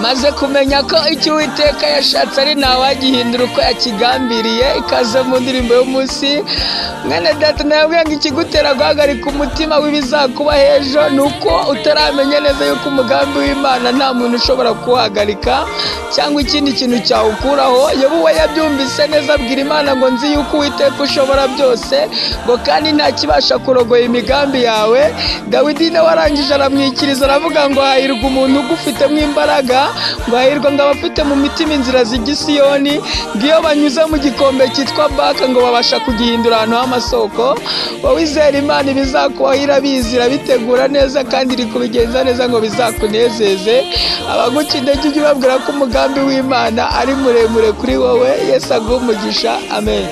maze kumenya ko icyo Uwiteka yashatse ari ntawagihindura uko yakigambiriye. Ikaze mu ndirimbo y'umunsi. Mwene data nabwiye ngo ikigutera guhagarika umutima w'ibizakuba hejo ni uko utaramenya neza yuko umugambi w'Imana nta muntu ushobora kuwuhagarika cyangwa ikindi kintu cyawukuraho. Yobu we yabyumvise neza, abwira Imana ngo nzi yuko Uwiteka ushobora byose, ngo kandi nta kibasha kurogoya imigambi yawe. Dawidi nawe arangije aramwikiriza aravuga ngo hahirwa umuntu ugufitemo imbaraga, ngo hahirwa ngo abafite mu mitima inzira zijya i Siyoni, ngo iyo banyuze mu gikombe cyitwa Baka ngo babasha kugihindura ahantu h'amasoko. Wowe izera Imana ibizakubaho, irabizi, irabitegura neza kandi iri kubigenza neza ngo bizakunezeze. Abaguca intege ujye ubabwira ko umugambi w'Imana ari muremure kuri wowe. Yesu aguhe umugisha. Amen.